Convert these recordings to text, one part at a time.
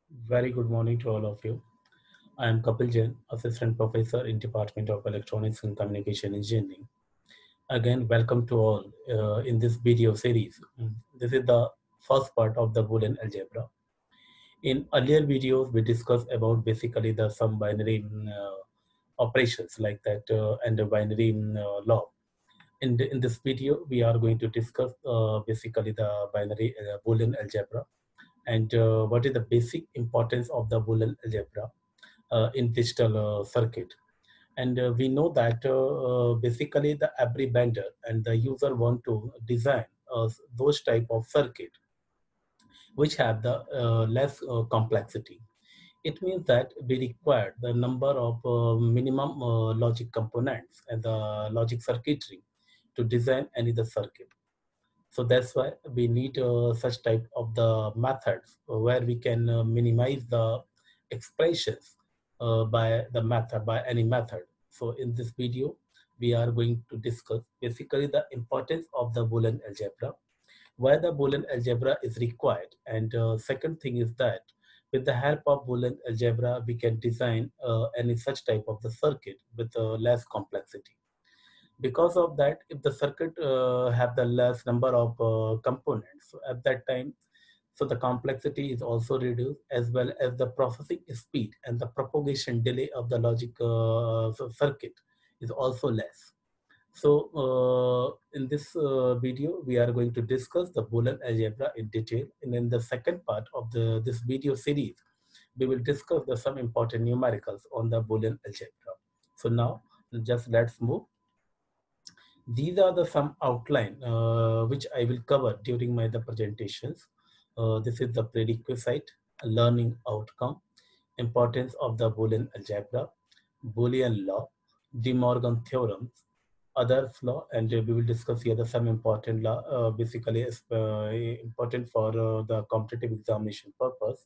Very good morning to all of you. I am Kapil Jain, Assistant Professor in Department of Electronics and Communication Engineering. Again, welcome to all in this video series. This is the first part of the Boolean algebra. In earlier videos, we discussed about basically the some binary operations like that and the binary law. In this video, we are going to discuss basically the binary Boolean algebra and what is the basic importance of the Boolean algebra in digital circuit. And we know that basically the every vendor and the user want to design those type of circuit which have the less complexity. It means that we require the number of minimum logic components and the logic circuitry to design any the circuit. So that's why we need such type of the methods where we can minimize the expressions by the method, by any method. So in this video, we are going to discuss basically the importance of the Boolean algebra, why the Boolean algebra is required. And second thing is that with the help of Boolean algebra, we can design any such type of the circuit with less complexity. Because of that, if the circuit have the less number of components, so at that time, so the complexity is also reduced, as well as the processing speed and the propagation delay of the logic circuit is also less. So in this video, we are going to discuss the Boolean algebra in detail, and in the second part of this video series, we will discuss some important numericals on the Boolean algebra. So now, just let's move. These are the some outline which I will cover during my the presentations. This is the prerequisite, learning outcome, importance of the Boolean algebra, Boolean law, De Morgan theorems, others law, and we will discuss here the some important law, basically important for the competitive examination purpose.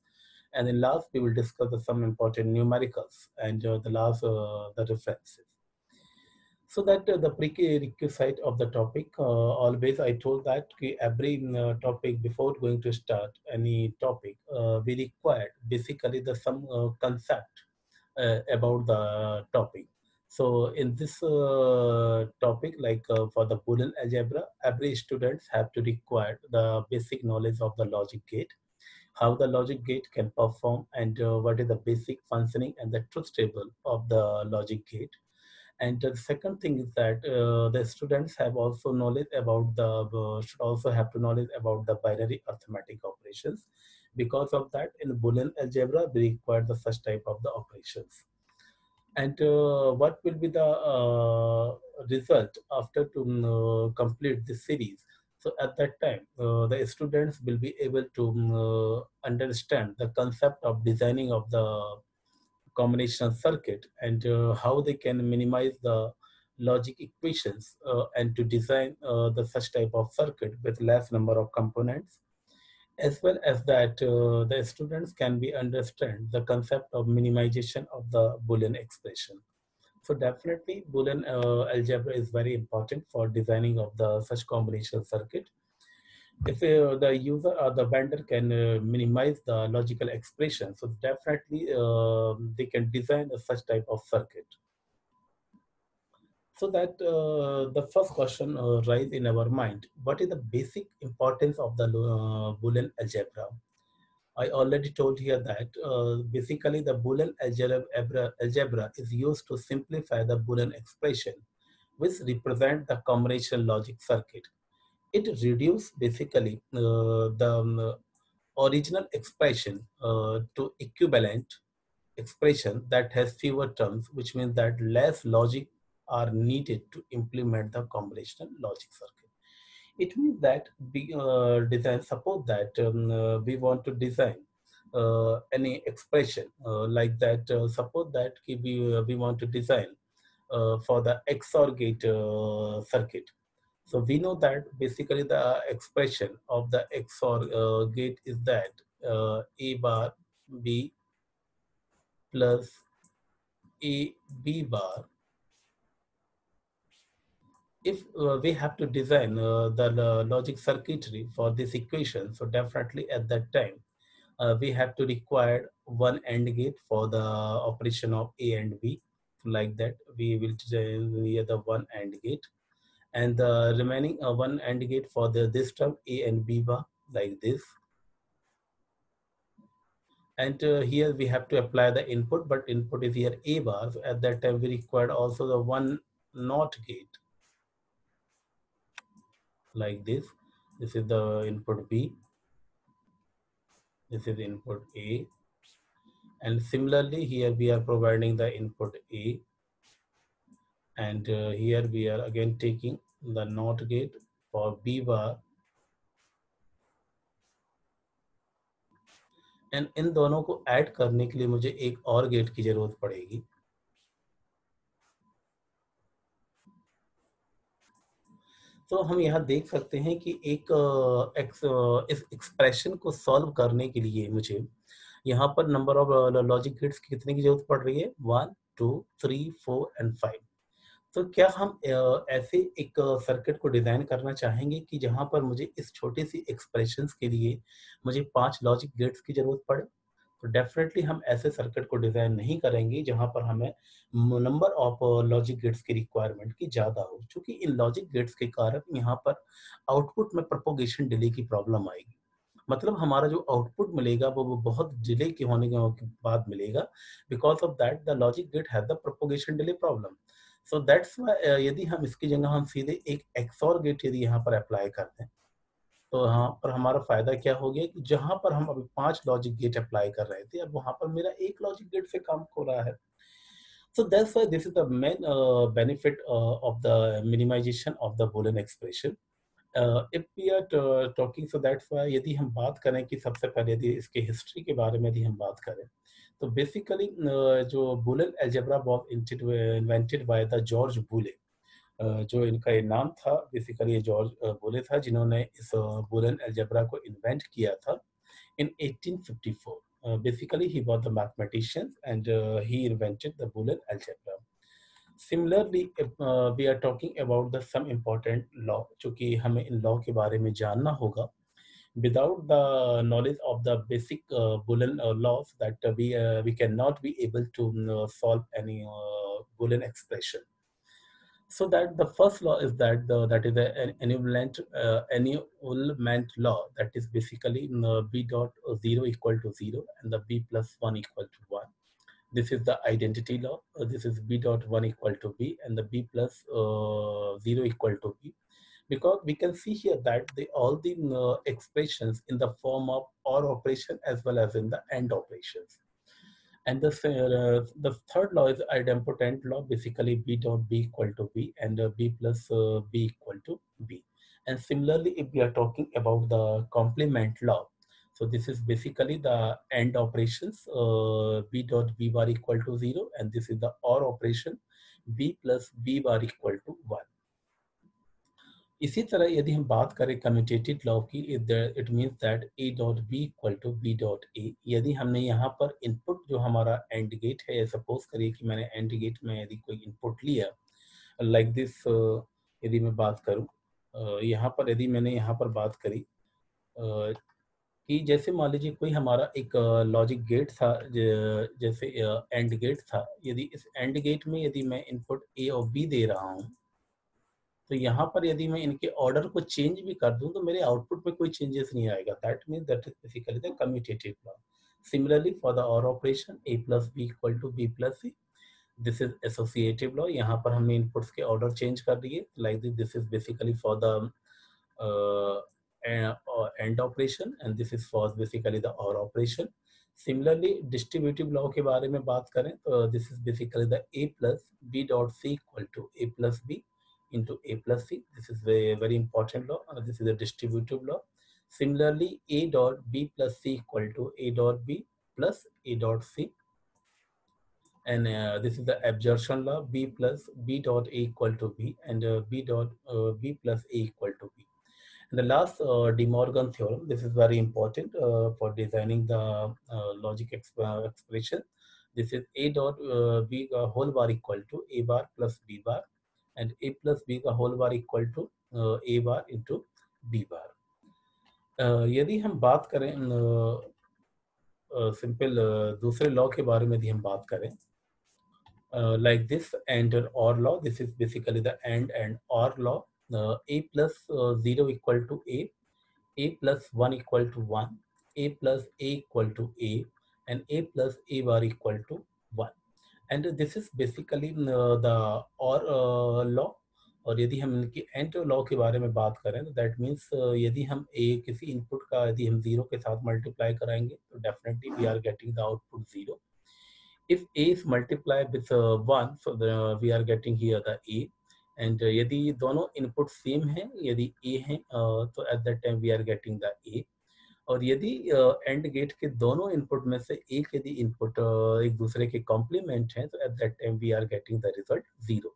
And in last, we will discuss some important numericals and the last, the references. So that the prerequisite of the topic, always I told that every topic before going to start any topic, we required basically the some concept about the topic. So in this topic, like for the Boolean algebra, every students have to require the basic knowledge of the logic gate, how the logic gate can perform, and what is the basic functioning and the truth table of the logic gate. And the second thing is that the students have also knowledge about the should also have to knowledge about the binary arithmetic operations. Because of that, in Boolean algebra, we require the first type of the operations. And what will be the result after to complete this series? So at that time, the students will be able to understand the concept of designing of the combinational circuit and how they can minimize the logic equations and to design the such type of circuit with less number of components, as well as that the students can be understand the concept of minimization of the Boolean expression. So definitely Boolean algebra is very important for designing of the such combinational circuit. If the user or the vendor can minimize the logical expression, so definitely they can design a such type of circuit. So that the first question rise in our mind: what is the basic importance of the Boolean algebra? I already told here that basically the Boolean algebra is used to simplify the Boolean expression, which represent the combinational logic circuit. It reduces basically the original expression to equivalent expression that has fewer terms, which means that less logic are needed to implement the combinational logic circuit. It means that we design, suppose that we want to design any expression like that. Suppose that we want to design for the XOR gate circuit. So we know that basically the expression of the XOR gate is that A bar B plus A B bar. If we have to design the logic circuitry for this equation, so definitely at that time we have to require one AND gate for the operation of A and B. Like that, we will clear the one AND gate, and the remaining one AND gate for this term A and B bar, like this. And here we have to apply the input, but input is here A bar. So at that time we required also the one NOT gate, like this. This is the input B, this is input A, and similarly here we are providing the input A, and here we are again taking the NOT gate for B bar, and in दोनों को add करने के लिए मुझे एक और gate की जरूरत पड़ेगी. तो हम यहाँ देख सकते हैं कि इस एक्सप्रेशन को सॉल्व करने के लिए मुझे यहाँ पर नंबर ऑफ लॉजिक गेट्स की कितने की जरूरत पड़ रही है? 1, 2, 3, 4 एंड 5. तो क्या हम ऐसे एक सर्किट को डिजाइन करना चाहेंगे कि जहां पर मुझे इस छोटी सी एक्सप्रेशंस के लिए मुझे 5 लॉजिक गेट्स की जरूरत पड़े? तो डेफिनेटली हम ऐसे सर्किट को डिजाइन नहीं करेंगे जहां पर हमें नंबर ऑफ लॉजिक गेट्स की रिक्वायरमेंट की ज्यादा हो, क्योंकि इन लॉजिक गेट्स के कारण यहाँ पर आउटपुट में प्रोपोगेशन डिले की प्रॉब्लम आएगी. मतलब हमारा जो आउटपुट मिलेगा वो बहुत डिले के होने के बाद मिलेगा, because of that the logic gate has the propagation delay problem. So that's यदि हम इसकी जगह हम सीधे एक एक्सऑर गेट यदि यहाँ पर अप्लाई करते हैं, तो यहाँ पर हमारा फायदा क्या हो गया कि जहां पर हम अभी 5 लॉजिक गेट अप्लाई कर रहे थे, अब वहां पर मेरा एक लॉजिक गेट से काम हो रहा है. So that's why this is the main benefit of the minimization of the Boolean expression. If we are talking, so that's why यदि हम बात करें कि सबसे पहले यदि इसके हिस्ट्री के बारे में यदि हम बात करें, तो बेसिकली जो Boolean algebra was invented by the George Boole. जो इनका ये नाम था, बेसिकली ये जॉर्ज बोले था जिन्होंने इस बूलियन अलजेब्रा को इन्वेंट किया था in 1854. Basically, he was the mathematician and he invented the Boolean algebra. Similarly, if we are talking about the some important law, चूंकि हमें इन लॉ के बारे में जानना होगा. Without the knowledge of the basic Boolean laws, that we cannot be able to solve any Boolean expression. So that the first law is that that is an annulment law, that is basically b dot 0 equal to 0 and the b plus 1 equal to 1. This is the identity law. This is b dot 1 equal to b and the b plus 0 equal to b. Because we can see here that all the expressions in the form of OR operation as well as in the AND operations. And the third law is idempotent law, basically b dot b equal to b and b plus b equal to b. And similarly, if we are talking about the complement law, so this is basically the AND operations, b dot b bar equal to 0, and this is the OR operation, b plus b bar equal to 1. इसी तरह यदि हम बात करें commutative law की, it means that a dot b equal to b dot a. यदि हमने यहाँ पर इनपुट जो हमारा एंड गेट है, सपोज करिए कि मैंने एंड गेट में यदि कोई इनपुट लिया लाइक दिस, यदि मैं बात करूँ यहाँ पर, यदि मैंने यहाँ पर बात करी कि जैसे मान लीजिए कोई हमारा एक लॉजिक गेट था, जैसे एंड गेट था. यदि इस एंड गेट में यदि मैं इनपुट ए और बी दे रहा हूँ, तो यहाँ पर यदि मैं इनके ऑर्डर को चेंज भी कर दूं तो मेरे आउटपुट में कोई चेंजेस नहीं आएगा. That means that is basically the commutative law. Similarly for the or operation a plus B equal to b plus c, this is associative law. यहाँ पर हमने इनपुट्स के ऑर्डर चेंज कर दिए like this is basically for the and operation and this is for basically the or operation. Similarly distributive law के बारे में बात करें तो this is basically the a plus B dot c equal to a plus b into a plus c. This is very, very important law. This is a distributive law. Similarly, a dot b plus c equal to a dot b plus a dot c. And this is the absorption law, b plus b dot a equal to b and b dot b plus a equal to b. And the last De Morgan theorem, this is very important for designing the logic expression. This is a dot b whole bar equal to a bar plus b bar and a plus b का whole bar equal to a bar into b bar. यदि हम बात करें simple दूसरे law के बारे में यदि हम बात करें, like this AND or law, this is basically the and or law. A plus 0 equal to A plus 1 equal to 1, A plus A equal to A, and A plus A bar equal to 1. And this is basically the or law. और यदि हम इनकी and law के बारे में बात करें तो दैट मीन्स यदि हम किसी इनपुट का यदि हम 0 के साथ मल्टीप्लाई कराएंगे तो definitely we are getting the output 0. If A is multiplied with 1, so we are getting here the A. And यदि दोनों इनपुट सेम हैं, यदि A हैं तो at that time we are getting the A. और यदि एंड गेट के दोनों इनपुट में से एक यदि इनपुट एक दूसरे के कॉम्प्लीमेंट हैं तो at that time we are getting the result 0.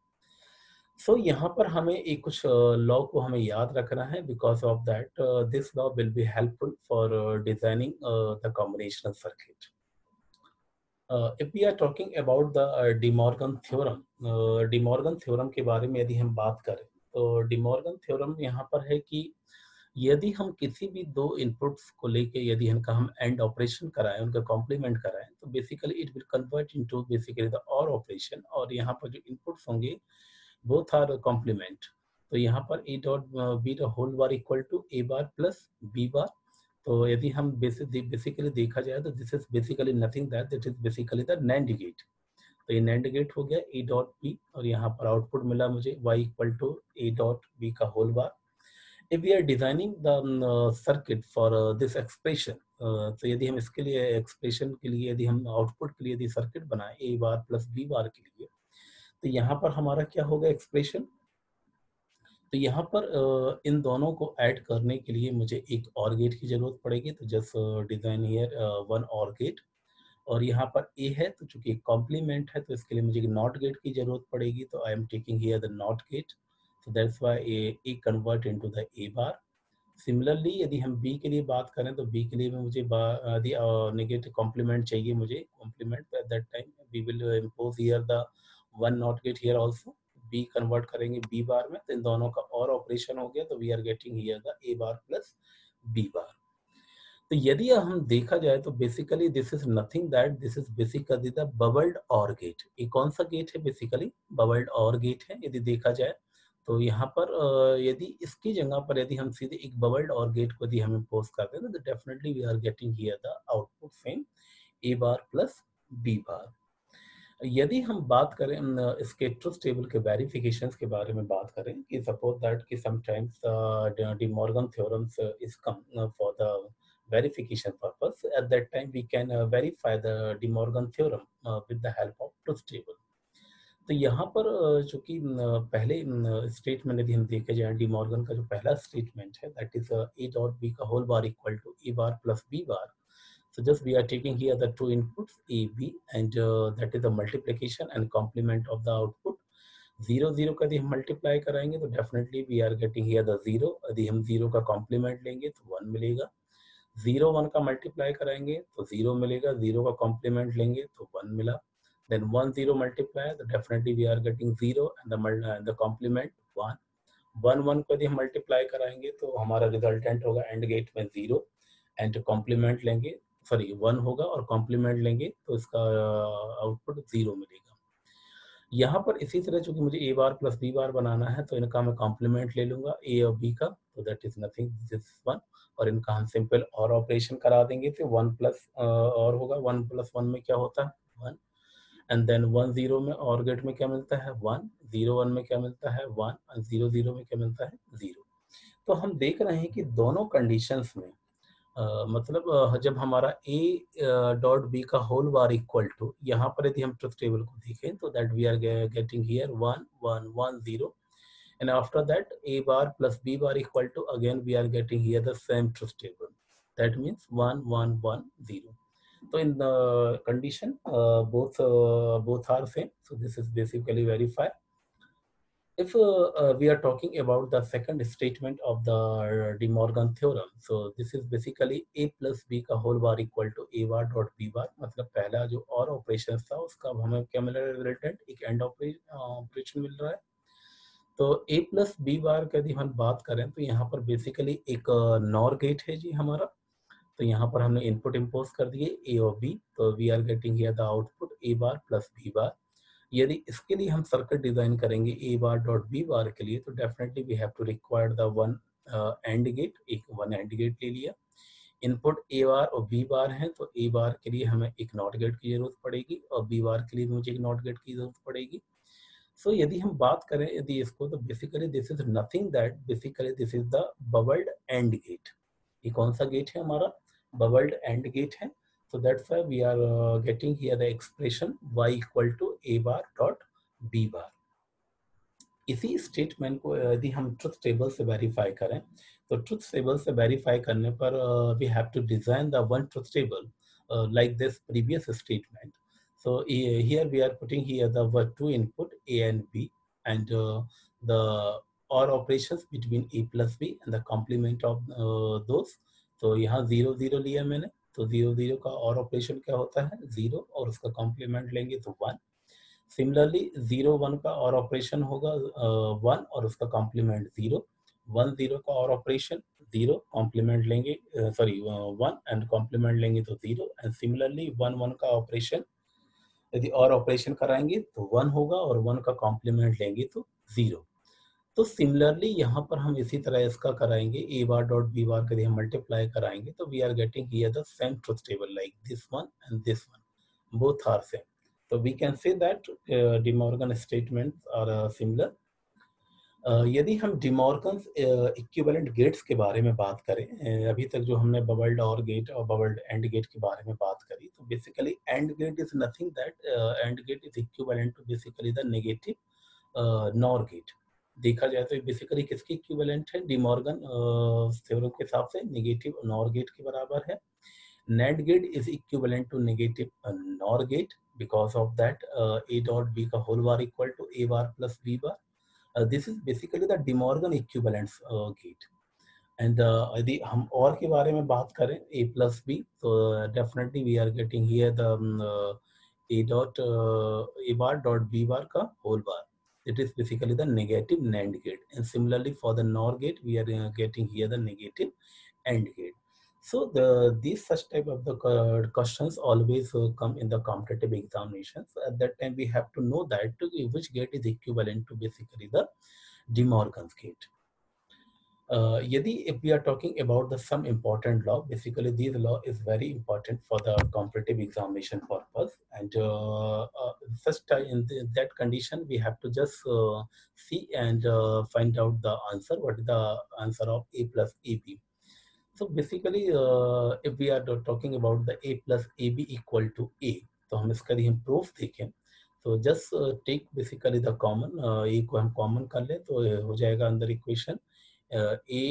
So यहाँ पर हमें एक कुछ लॉ को हमें याद रखना है, because of that this law will be helpful for designing the combinational circuit. If we are talking about the De Morgan theorem, De Morgan theorem के बारे में यदि हम बात करें तो De Morgan theorem यहाँ पर है कि यदि हम किसी भी दो इनपुट्स को लेके यदि इनका हम एंड ऑपरेशन कराएं, उनका कॉम्प्लीमेंट कराएं, तो basically it will convert into basically the और ऑपरेशन. और यहाँ पर जो इनपुट्स होंगे बोथ आर कॉम्प्लीमेंट. तो यहाँ पर a dot b the whole bar equal to A bar plus B bar. तो यदि हम बेसिकली देखा जाए तो this is basically nothing that is basically the NAND gate. तो ये नैंड गेट हो गया ए डॉट बी और यहाँ पर आउटपुट मिला मुझे y equal to A dot B का whole bar. If we are designing the circuit for this expression, तो यदि हम इसके लिए एक्सप्रेशन के लिए यदि हम आउटपुट के लिए यदि सर्किट बनाएं ए बार प्लस बी बार के लिए, तो यहाँ पर हमारा क्या होगा एक्सप्रेशन. तो यहाँ पर इन दोनों को ऐड करने के लिए मुझे एक और गेट की जरूरत पड़ेगी. तो जस्ट डिजाइन हियर वन और गेट. और यहाँ पर ए है तो चूंकि एक कॉम्प्लीमेंट है तो इसके लिए मुझे नॉट गेट की जरूरत पड़ेगी. तो I am taking here the not gate. So that's why A convert into the A bar. Similarly, यदि हम B के लिए बात करें तो B के लिए भी मुझे नेगेटिव कॉम्प्लीमेंट चाहिए मुझे complement. At that time we will impose here the one not gate here also. B convert करेंगे B बार में, तो इन दोनों का और ऑपरेशन हो गया. तो we are getting here the A bar plus B bar. तो यदि हम देखा जाए तो basically this is nothing that this is basically the bubbled और गेट. ये कौन सा गेट है? बेसिकली बबल्ड और गेट है. यदि देखा जाए तो यहाँ पर यदि इसकी जगह पर यदि हम सीधे एक बबल्ड और गेट को यदि हम इम्पोज करते हैं तो definitely we are getting here the output same a bar plus B bar. यदि हम बात करें इसके ट्रुथ टेबल के वेरिफिकेशंस के बारे में बात करें कि सपोज दैट कि sometimes De Morgan theorems is come for the verification purpose. At that time we can verify the De Morgan theorem with the help of truth table. तो यहाँ पर चूंकि पहले स्टेटमेंट यदि हम देखे जाए डी मॉर्गन का जो पहला स्टेटमेंट है that is A dot B का whole bar equal to A bar plus B bar. So just we are taking here the two inputs A, B and that is the multiplication and complement of the output. 0, 0 का यदि हम multiply कराएंगे तो definitely we are getting here the 0. यदि हम 0 का complement लेंगे तो 1 मिलेगा. 0, 1 का मल्टीप्लाई कराएंगे तो 0 मिलेगा. 0 का कॉम्प्लीमेंट लेंगे तो 1 मिला. Then 1, 0 multiply, so definitely we are getting 0 and the complement 1. 1, 1 को यदि हम मल्टीप्लाई कराएंगे तो हमारा रिजल्टेंट होगा एंड गेट में 0 एंड कॉम्प्लीमेंट लेंगे 1 होगा और कॉम्प्लीमेंट लेंगे तो इसका आउटपुट 0 मिलेगा. यहाँ पर इसी तरह चूंकि मुझे ए बार प्लस बी बार बनाना है तो इनका मैं कॉम्प्लीमेंट ले लूंगा ए और बी का. तो दैट इज नथिंग दिस 1 और इनका हम सिंपल और ऑपरेशन करा देंगे. तो 1 प्लस और होगा 1 प्लस 1 में क्या होता है 1. एंड देन 1, 0 में और गेट में क्या मिलता है 1. 0, 1 में क्या मिलता है 1 और 0, 0 में क्या मिलता है 0. तो हम देख रहे हैं कि दोनों कंडीशंस में मतलब जब हमारा a डॉट b का होल बार इक्वल टू यहाँ पर यदि हम ट्रुथ टेबल को देखें तो that we are getting here 1, 1, 1, 0 and after that a bar plus b bar equal to again we are getting here the same truth table. That means 1, 1, 1, 0. So in the condition both are same. So this is basically verified. If we are talking about the second statement of the De Morgan theorem, so this is basically a plus b का whole bar equal to a bar dot b bar. मतलब पहला जो और operation था उसका हमें क्या मिल रहा है रिजल्टेंट एक एंड ऑपरेशन मिल रहा है. तो a प्लस बी बार का यदि हम बात करें तो यहाँ पर बेसिकली एक नॉर गेट है जी हमारा. तो यहाँ पर हमने इनपुट इम्पोज कर दिए ए और बी, तो we are getting here the output a bar plus B bar. यदि इसके लिए हम सर्किट डिजाइन करेंगे ए बार डॉट बी बार के लिए, तो definitely we have to require the one and gate, एक वन एंड गेट ले लिया। इनपुट ए बार और बी बार है, तो ए बार के लिए हमें एक नॉट गेट की जरूरत पड़ेगी और बी बार के लिए मुझे एक नॉट गेट की जरूरत पड़ेगी। सो यदि हम बात करें यदि इसको, तो basically this is nothing that, basically this is the bubbled and gate. ये कौन सा गेट है हमारा? बबल्ड एंड गेट है। So that's why we are getting here the expression y equal to a bar dot b bar. इसी statement को यदि हम ट्रुथ टेबल से वेरीफाई करें, तो ट्रुथ टेबल से वेरीफाई करने पर we have to design the one truth table like this previous statement. So here we are putting here the two input a and b, and the or operations between a plus b and the complement of those. तो यहाँ 0 0 लिया मैंने, तो 0 0 का और operation क्या होता है? 0, और उसका कॉम्प्लीमेंट लेंगे तो 1। सिमिलरली 0 1 का और ऑपरेशन होगा 1 और उसका कॉम्प्लीमेंट 0। 1 0 का और ऑपरेशन 0, कॉम्प्लीमेंट लेंगे 1 एंड कॉम्प्लीमेंट लेंगे तो 0। एंड सिमिलरली 1 1 का ऑपरेशन यदि और ऑपरेशन कराएंगे तो 1 होगा और 1 का कॉम्प्लीमेंट लेंगे तो 0। तो सिमिलरली यहाँ पर हम इसी तरह इसका कराएंगे, ए बार डॉट बी बार यदि हम मल्टीप्लाई कराएंगे तो we are getting here the same truth table like this one and this one, both are same. So we can say that De Morgan statements are similar. यदि हम De Morgan's equivalent gets के बारे में बात करें, अभी तक जो हमने बबल्ड और गेट और बबल्ड एंड गेट के बारे में बात करी, तो basically and gate is nothing that, and gate is equivalent to basically the negative NOR gate. देखा जाए तो बेसिकली किसकी इक्विवेलेंट है? De Morgan थ्योरम के हिसाब से नेगेटिव नॉर गेट के बराबर है। NAND gate is equivalent to negative NOR gate. Because of that, A dot B का whole bar equal to A bar plus B bar. This is basically the De Morgan equivalence gate. And यदि हम और के बारे में बात करें A plus B, तो definitely we are getting here the A dot A bar dot B bar का whole bar. It is basically the negative NAND gate. And similarly for the NOR gate, we are getting here the negative AND gate. So these such type of the questions always come in the competitive examinations. At that time, we have to know that which gate is equivalent to basically the De Morgan's gate. Yadi, if we are talking about the some important law, basically this law is very important for the competitive examination purpose. And such in that condition, we have to just see and find out the answer. What is the answer of A plus AB? So basically, if we are talking about the A plus AB equal to A, तो हम इसका यदि हम proof देखें, तो just take basically the common, A को हम common कर ले तो हो जाएगा अंदर equation A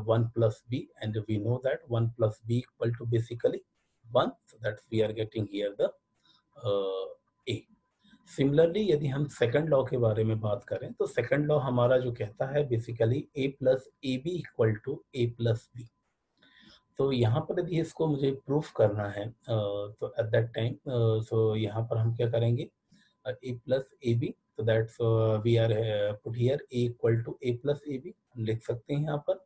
1 plus B, and we know that 1 plus B equal to basically 1, so that we are getting here the A. Similarly यदि हम सेकंड लॉ के बारे में बात करें, तो सेकंड लॉ हमारा जो कहता है basically A plus AB equal to A plus B. तो यहाँ पर यदि इसको मुझे प्रूफ करना है, तो एट दैट टाइम सो यहाँ पर हम क्या करेंगे? ए प्लस ए बी, तो that's we are put here a equal to a plus A b, हम लिख सकते हैं यहाँ पर।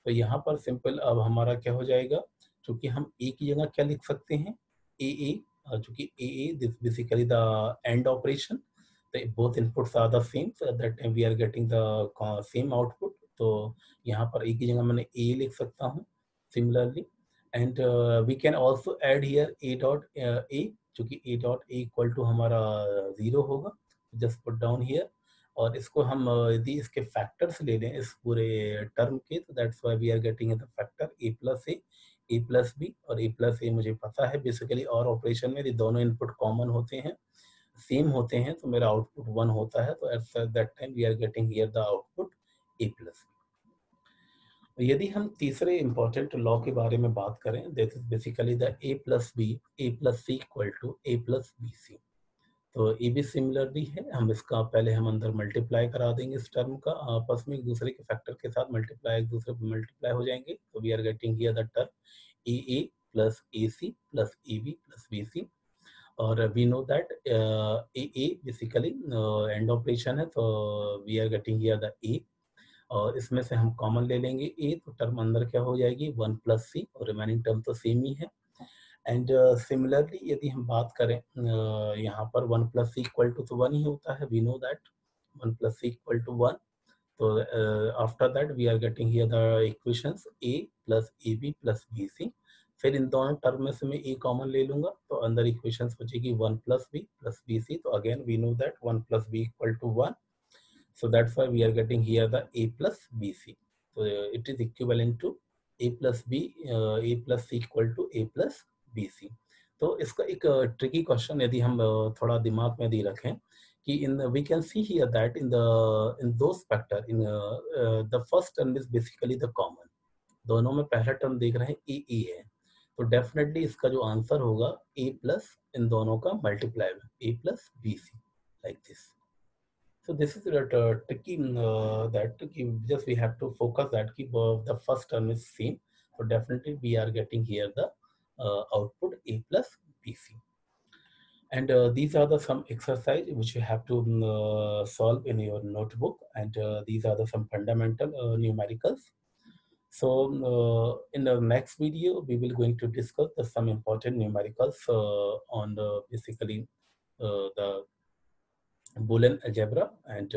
तो यहाँ पर सिंपल अब हमारा क्या हो जाएगा, क्योंकि हम ए की जगह क्या लिख सकते हैं? ए ए, चूंकि A A this basically the and operation, तो both inputs are the same, so at that time we are getting the same output. तो यहाँ पर ए की जगह मैंने ए लिख सकता हूँ similarly, and we can also add here a dot a, क्योंकि a dot a equal to हमारा 0 होगा, just put down here। और इसको हम यदि इसके फैक्टर्स ले लें इस पूरे टर्म के, तो that's why we are getting the factor a plus b, और a plus a मुझे पता है बेसिकली, और ऑपरेशन में यदि दोनों इनपुट कॉमन होते हैं, सेम होते हैं, तो मेरा आउटपुट 1 होता है। तो at that time we are getting here the output a plus b। यदि हम तीसरे इंपॉर्टेंट लॉ के बारे में बात करें, that is basically the a plus c equal to a plus B C. तो ये भी सिमिलरली है, हम इसका पहले हम अंदर मल्टीप्लाई करा देंगे इस टर्म का, आपस में एक दूसरे के फैक्टर के साथ मल्टीप्लाई, एक दूसरे पे मल्टीप्लाई हो जाएंगे। तो we are getting here the term A plus A C plus A B plus B C. और we know that A basically AND operation है, तो we are getting here the A. और इसमें से हम कॉमन ले लेंगे ए, तो टर्म अंदर क्या हो जाएगी 1 प्लस सी, और रिमेनिंग टर्म तो सेम ही है। एंड सिमिलरली यदि हम बात करें यहाँ पर 1 प्लस सी इक्वल टू तो 1 ही होता है, we know that 1 plus c equal to 1। तो after that we are getting here the equations a plus A B plus B c. फिर इन दोनों टर्म में से मैं a कॉमन ले लूंगा, तो अंदर इक्वेशंस बचेगी 1 plus B plus B C. तो again we know that 1 plus B equal to 1, so that's why we are getting here the a plus bc. So it is equivalent to a plus b, a plus c equal to a plus bc. तो इसका एक tricky question यदि हम थोड़ा दिमाग में दे रखें कि इन we can see here that इन दो factor in the first term is basically the common, दोनों में पहला टर्म देख रहे हैं ए है, तो डेफिनेटली इसका जो आंसर होगा a प्लस इन दोनों का multiply a plus B c, like this. So this is tricky that just we have to focus that the first term is same. So definitely we are getting here the output a plus bc. And these are the some exercise which you have to solve in your notebook. And these are the some fundamental numericals. So in the next video, we will going to discuss some important numericals on basically the Boolean algebra and